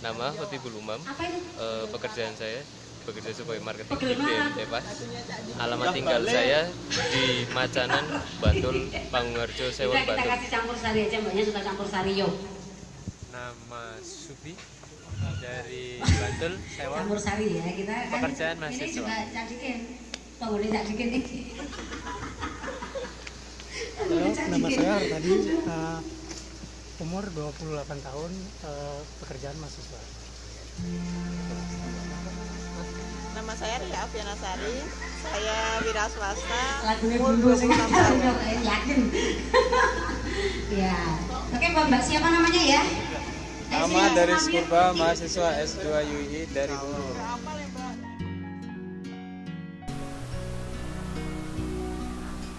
Nama Khotibul Umam. Pekerjaan saya bekerja sebagai marketing di Depas. Alamat tinggal saya di Macanan, Bantul, Pangungharjo, Sewon, Kita Bantul. kasih campur sari aja, mbaknya suka campur sari yuk. Nama Subi dari Bantul, Sewon. Campur sari ya kita kan. Pekerjaan mahasiswa. Ini juga cadikin. Kok boleh cadikin ini? Halo, nama saya tadi umur 28 tahun, pekerjaan mahasiswa. Nama saya Ria Afianasari, saya wira swasta, Lagunya umur dulu sih 26 tahun. yakin. Ya. Oke, Mbak siapa namanya ya? Nama dari Spurba, mahasiswa S2 UI dari Bulu.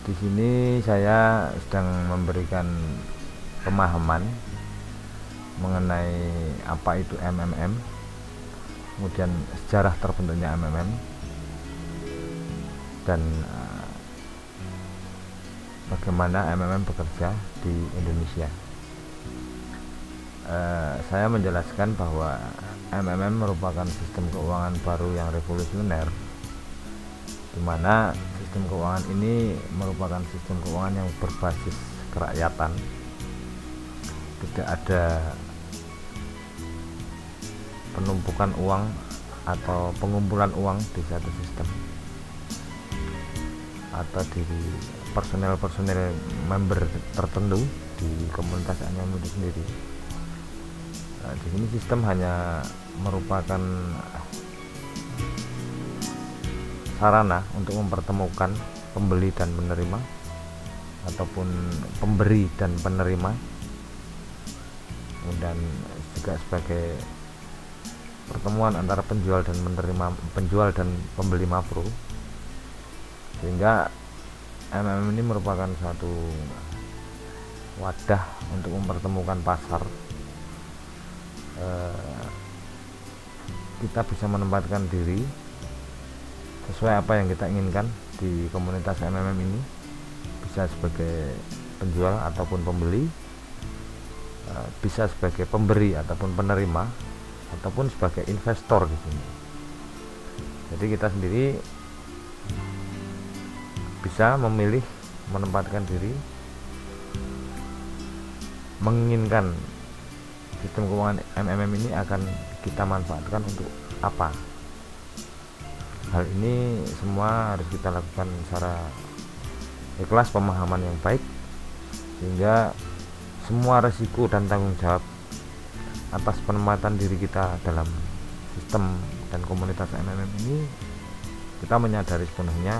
Di sini saya sedang memberikan pemahaman mengenai apa itu MMM, kemudian sejarah terbentuknya MMM, dan bagaimana MMM bekerja di Indonesia. Saya menjelaskan bahwa MMM merupakan sistem keuangan baru yang revolusioner, di mana sistem keuangan ini merupakan sistem keuangan yang berbasis kerakyatan. Tidak ada penumpukan uang atau pengumpulan uang di satu sistem atau di personel member tertentu di komunitas MMM itu sendiri. Di sini sistem hanya merupakan sarana untuk mempertemukan pembeli dan penerima ataupun pemberi dan penerima, dan juga sebagai pertemuan antara penjual dan pembeli makro, sehingga MMM ini merupakan suatu wadah untuk mempertemukan pasar. Kita bisa menempatkan diri sesuai apa yang kita inginkan di komunitas MMM ini, bisa sebagai penjual ataupun pembeli, bisa sebagai pemberi ataupun penerima, ataupun sebagai investor di sini. Jadi kita sendiri bisa memilih menempatkan diri, menginginkan sistem keuangan MMM ini akan kita manfaatkan untuk apa. Hal ini semua harus kita lakukan secara ikhlas, pemahaman yang baik, sehingga semua resiko dan tanggung jawab atas penempatan diri kita dalam sistem dan komunitas MMM ini, kita menyadari sepenuhnya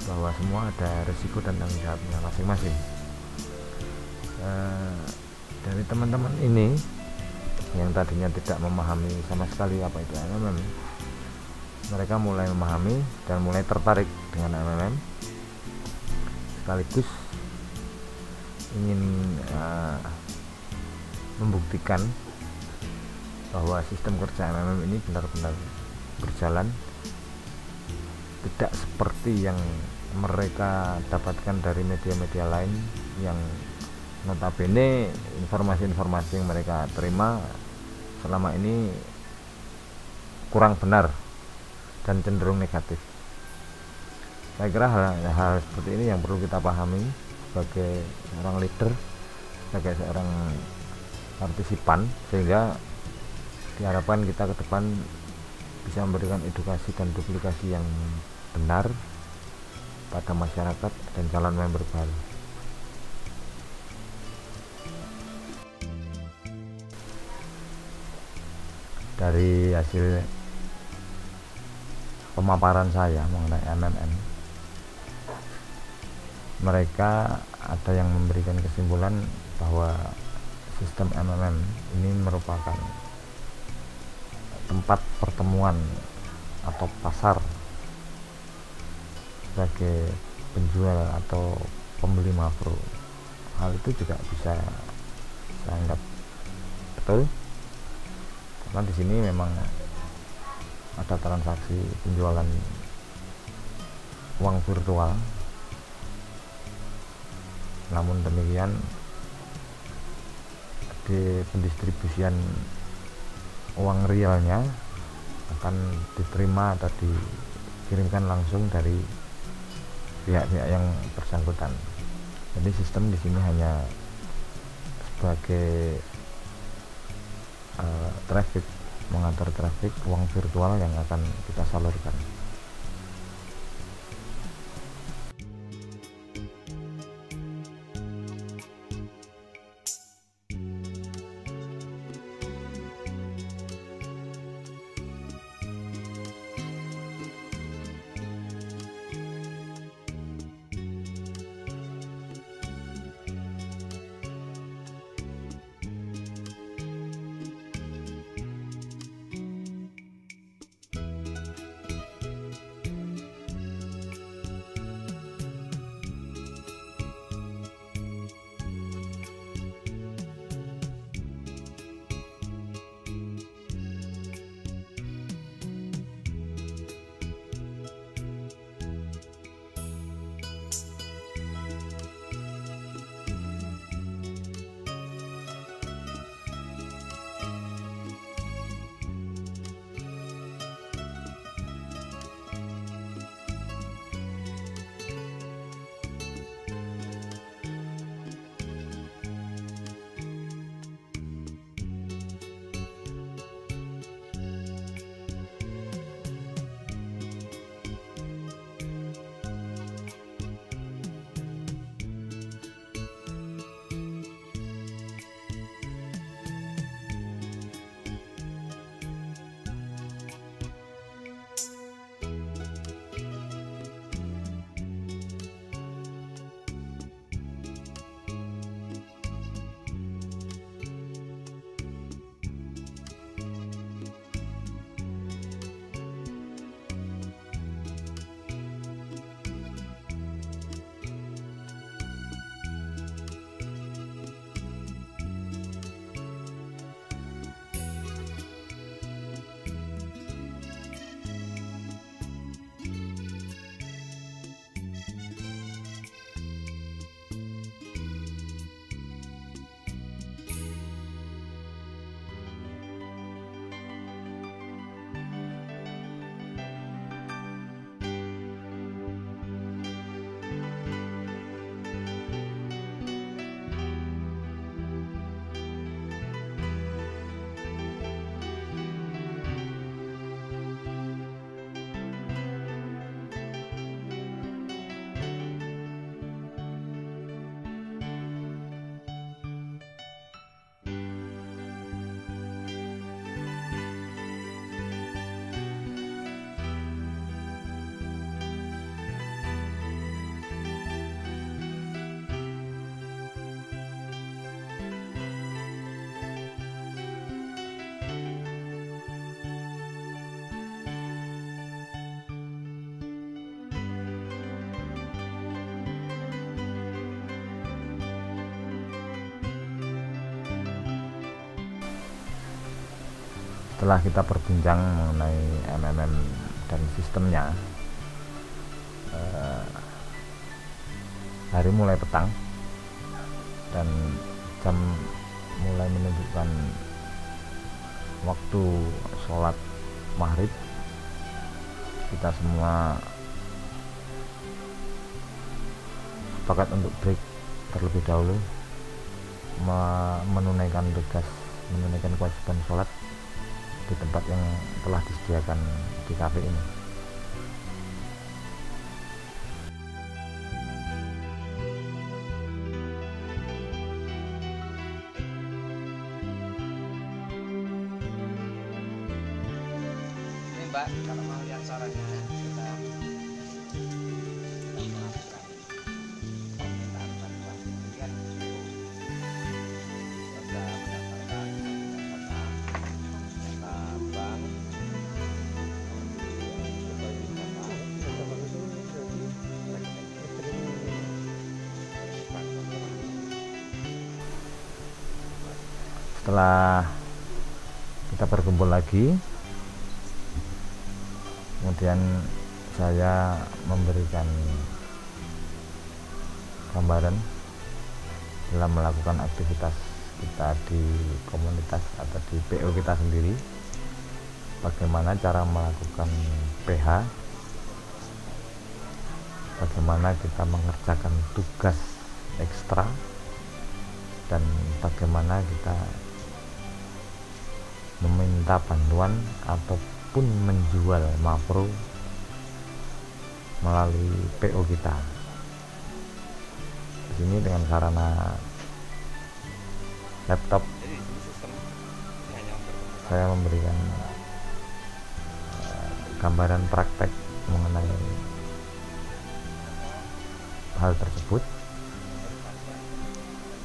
bahwa semua ada resiko dan tanggung jawabnya masing-masing. Dari teman-teman ini yang tadinya tidak memahami sama sekali apa itu MMM, mereka mulai memahami dan mulai tertarik dengan MMM, sekaligus ingin membuktikan bahwa sistem kerja MMM ini benar-benar berjalan, tidak seperti yang mereka dapatkan dari media-media lain yang notabene informasi-informasi yang mereka terima selama ini kurang benar dan cenderung negatif. Saya kira hal seperti ini yang perlu kita pahami sebagai seorang leader, sebagai seorang partisipan, sehingga diharapkan kita ke depan bisa memberikan edukasi dan duplikasi yang benar pada masyarakat dan calon member baru. Dari hasil pemaparan saya mengenai MMM, mereka ada yang memberikan kesimpulan bahwa sistem MMM ini merupakan tempat pertemuan atau pasar sebagai penjual atau pembeli makro. Hal itu juga bisa saya anggap betul, karena di sini memang ada transaksi penjualan uang virtual. Namun demikian, di pendistribusian uang realnya akan diterima atau dikirimkan langsung dari pihak-pihak yang bersangkutan. Jadi sistem di sini hanya sebagai traffic, mengatur traffic uang virtual yang akan kita salurkan. Setelah kita berbincang mengenai MMM dan sistemnya, hari mulai petang dan jam mulai menunjukkan waktu sholat maghrib. Kita semua sepakat untuk break terlebih dahulu, menunaikan kewajiban sholat di tempat yang telah disediakan di kafe ini. Ini Mbak, kalau mau lihat suaranya kita melakukan permintaan bantuan kemudian kita mendaftarkan data bank, setelah kita berkumpul lagi, kemudian saya memberikan gambaran dalam melakukan aktivitas kita di komunitas atau di PO kita sendiri. bagaimana cara melakukan PH, bagaimana kita mengerjakan tugas ekstra, dan bagaimana kita meminta bantuan ataupun menjual makro melalui PO kita. Di sini dengan sarana laptop saya memberikan gambaran praktek mengenai hal tersebut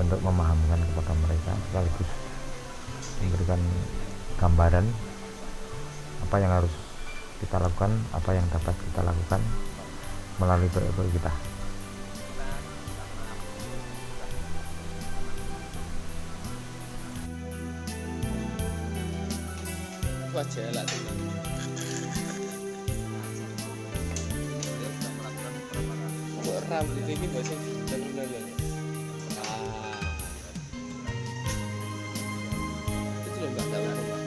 untuk memahamkan kepada mereka, sekaligus memberikan gambaran apa yang harus kita lakukan, apa yang dapat kita lakukan melalui PO kita. Wajah lah rambut ini bahasa benar itu loh nggak tahu apa.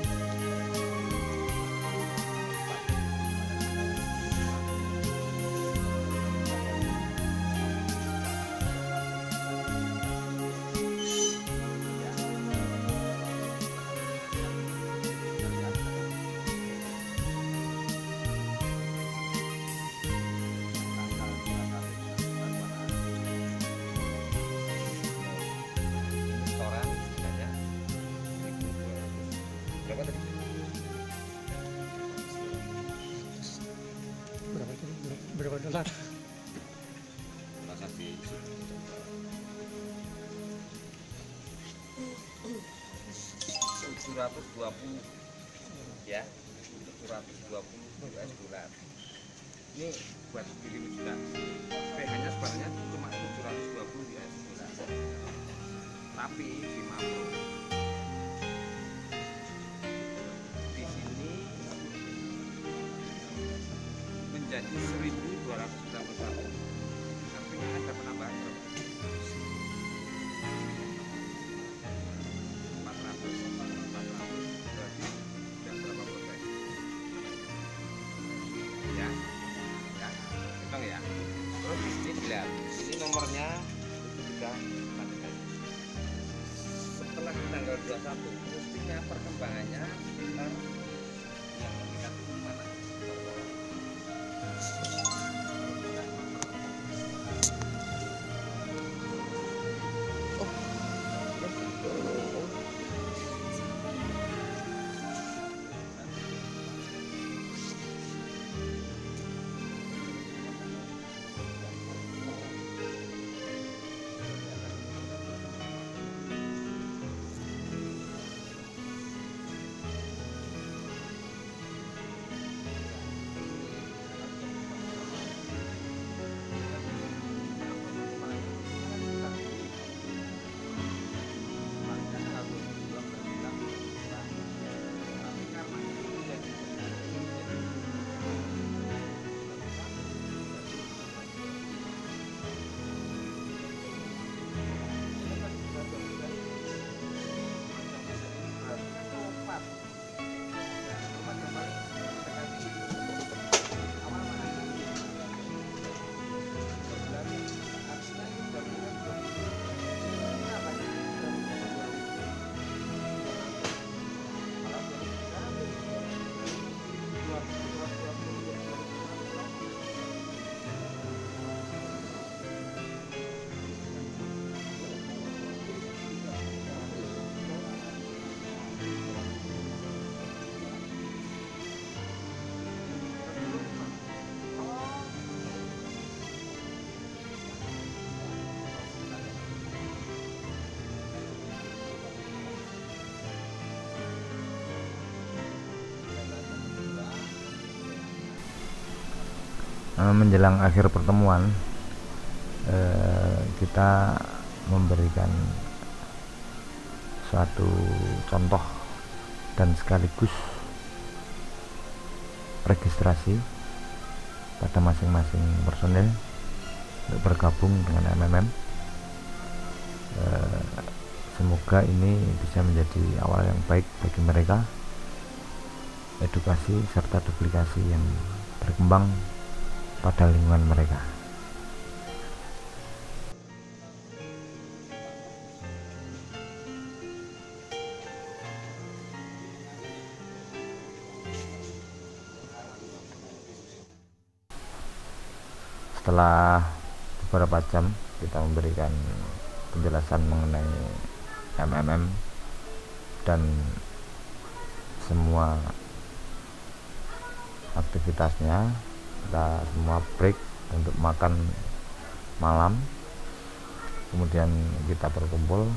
Berapa dolar? $720 ya, $720 ini buat kirim juga. PH-nya sebenarnya cuma $720, tapi di makro di sini menjadi 1.291. Artinya ada penambahan berapa? 400 berarti sudah berapa persen? Ya, hitung ya. Terus di sini dilihat, ini nomornya 7343. Setelah tanggal 21, mestinya perkembangannya sekitar yang kita tunggu mana? Menjelang akhir pertemuan kita memberikan suatu contoh dan sekaligus registrasi pada masing-masing personel untuk bergabung dengan MMM. Semoga ini bisa menjadi awal yang baik bagi mereka edukasi serta duplikasi yang berkembang pada lingkungan mereka. Setelah beberapa jam kita memberikan penjelasan mengenai MMM dan semua aktivitasnya, kita semua break untuk makan malam, kemudian kita berkumpul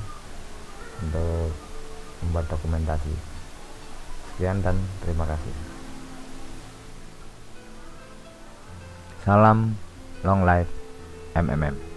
untuk membuat dokumentasi. Sekian dan terima kasih. Salam long life MMM.